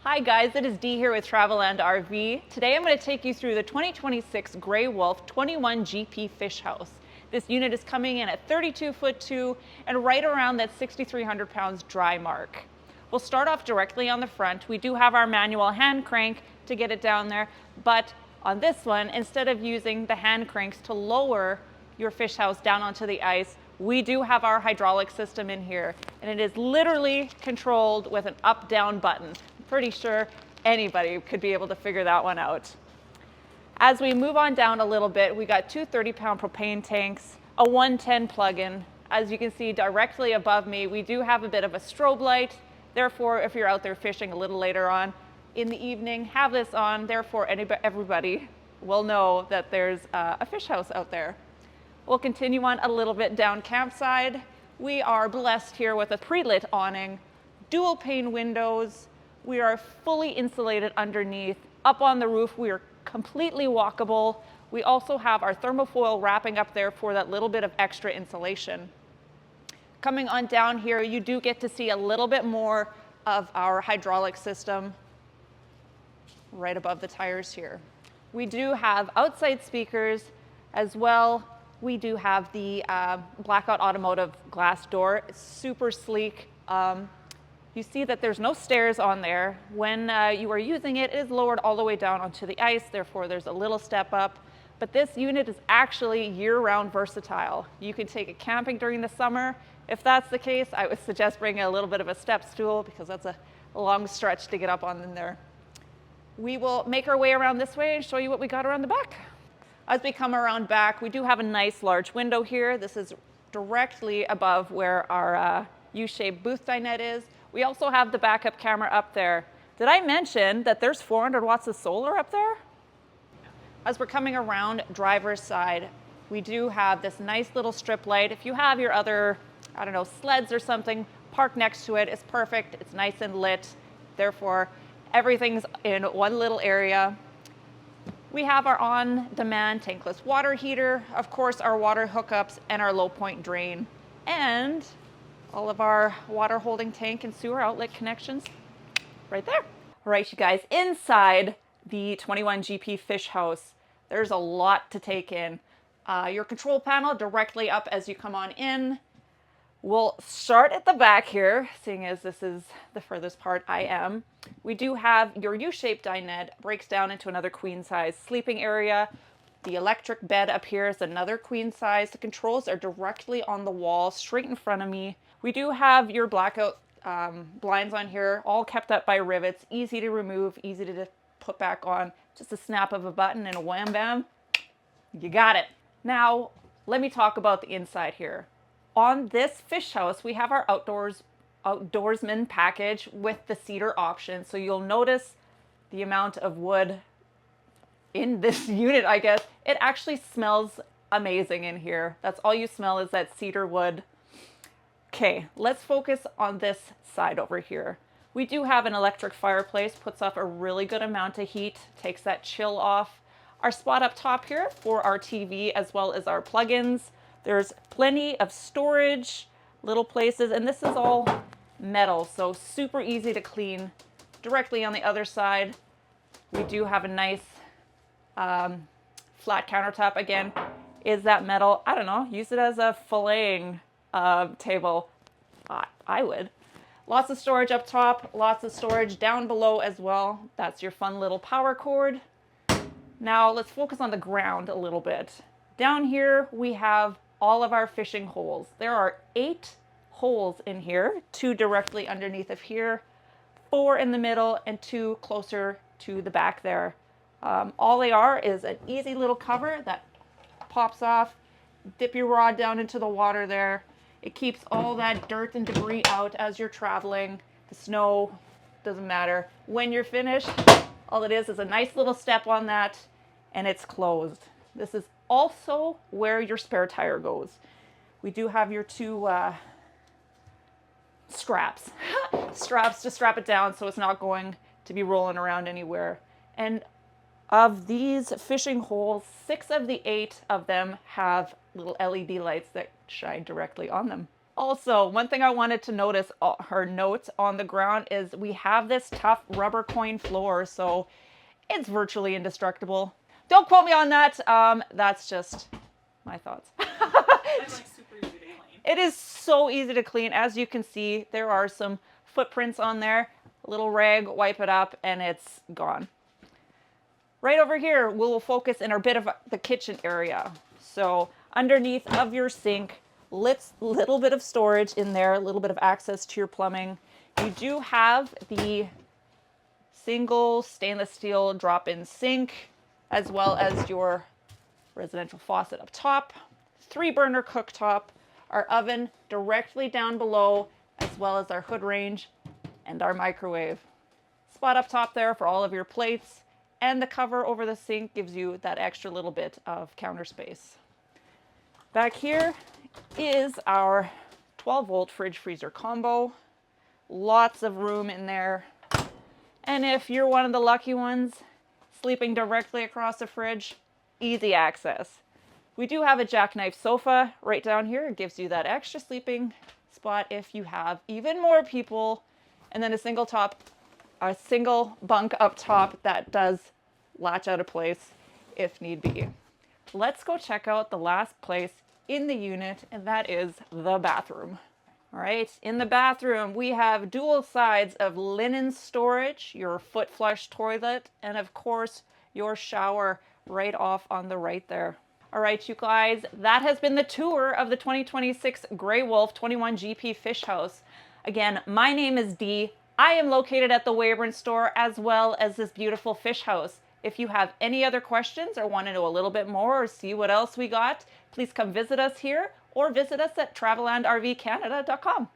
Hi guys, it is Dee here with Traveland RV. Today I'm going to take you through the 2026 Grey Wolf 21 GP Fish House. This unit is coming in at 32'2" and right around that 6,300 pounds dry mark. We'll start off directly on the front. We do have our manual hand crank to get it down there, but on this one, instead of using the hand cranks to lower your fish house down onto the ice, we do have our hydraulic system in here, and it is literally controlled with an up-down button. Pretty sure anybody could be able to figure that one out. As we move on down a little bit, we got two 30-pound propane tanks, a 110 plug-in. As you can see directly above me, we do have a bit of a strobe light. Therefore, if you're out there fishing a little later on in the evening, have this on. Therefore, everybody will know that there's a fish house out there. We'll continue on a little bit down campside. We are blessed here with a pre-lit awning, dual pane windows. We are fully insulated underneath. Up on the roof, we are completely walkable. We also have our thermofoil wrapping up there for that little bit of extra insulation. Coming on down here, you do get to see a little bit more of our hydraulic system right above the tires here. We do have outside speakers as well. We do have the Blackout Automotive glass door. It's super sleek. You see that there's no stairs on there. When you are using it, it is lowered all the way down onto the ice, therefore there's a little step up. But this unit is actually year-round versatile. You can take it camping during the summer. If that's the case, I would suggest bringing a little bit of a step stool because that's a long stretch to get up on in there. We will make our way around this way and show you what we got around the back. As we come around back, we do have a nice large window here. This is directly above where our U-shaped booth dinette is. We also have the backup camera up there. Did I mention that there's 400 watts of solar up there? As we're coming around driver's side, we do have this nice little strip light. If you have your other, I don't know, sleds or something parked next to it, it's perfect. It's nice and lit. Therefore, everything's in one little area. We have our on-demand tankless water heater, of course, our water hookups and our low point drain, and all of our water holding tank and sewer outlet connections right there. All right, you guys, inside the 21 GP Fish House, there's a lot to take in. Your control panel directly up as you come on in. We'll start at the back here, seeing as this is the furthest part I am. We do have your U-shaped dinette, breaks down into another queen size sleeping area. The electric bed up here is another queen size. The controls are directly on the wall, straight in front of me. We do have your blackout blinds on here, all kept up by rivets, easy to remove, easy to put back on. Just a snap of a button and a wham bam, you got it. Now, let me talk about the inside here. On this fish house, we have our outdoorsman package with the cedar option. So you'll notice the amount of wood in this unit, I guess. It actually smells amazing in here. That's all you smell is that cedar wood. Okay, let's focus on this side over here. We do have an electric fireplace, puts off a really good amount of heat, takes that chill off. Our spot up top here for our TV as well as our plugins. There's plenty of storage, little places, and this is all metal, so super easy to clean. Directly on the other side, we do have a nice flat countertop. Again, is that metal? I don't know, use it as a filleting table. I would. Lots of storage up top, lots of storage down below as well. That's your fun little power cord. Now let's focus on the ground a little bit. Down here we have all of our fishing holes. There are 8 holes in here, 2 directly underneath of here, 4 in the middle, and 2 closer to the back there. All they are is an easy little cover that pops off. Dip your rod down into the water there. It keeps all that dirt and debris out as you're traveling. The snow, doesn't matter. When you're finished, all it is a nice little step on that, and it's closed. This is also where your spare tire goes. We do have your 2 straps. Straps to strap it down so it's not going to be rolling around anywhere. And of these fishing holes, 6 of the 8 of them have little LED lights that shine directly on them. Also, one thing I wanted to notice or note on the ground is we have this tough rubber coin floor, so it's virtually indestructible. Don't quote me on that. That's just my thoughts. It's like super easy to clean. It is so easy to clean. As you can see, there are some footprints on there. A little rag, wipe it up, and it's gone. Right over here, we'll focus in a bit of the kitchen area. So underneath of your sink, little bit of storage in there, a little bit of access to your plumbing. You do have the single stainless steel drop-in sink, as well as your residential faucet up top, 3-burner cooktop, our oven directly down below, as well as our hood range and our microwave. Spot up top there for all of your plates, and the cover over the sink gives you that extra little bit of counter space. Back here is our 12-volt fridge freezer combo. Lots of room in there. And if you're one of the lucky ones sleeping directly across the fridge, easy access. We do have a jackknife sofa right down here. It gives you that extra sleeping spot if you have even more people. And then a single bunk up top that does latch out of place if need be. Let's go check out the last place in the unit, and that is the bathroom. All right, in the bathroom, we have dual sides of linen storage, your foot flush toilet, and of course, your shower right off on the right there. All right, you guys, that has been the tour of the 2026 Grey Wolf 21 GP Fish House. Again, my name is Dee. I am located at the Weyburn store as well as this beautiful fish house. If you have any other questions or want to know a little bit more or see what else we got, please come visit us here or visit us at travelandrvcanada.com.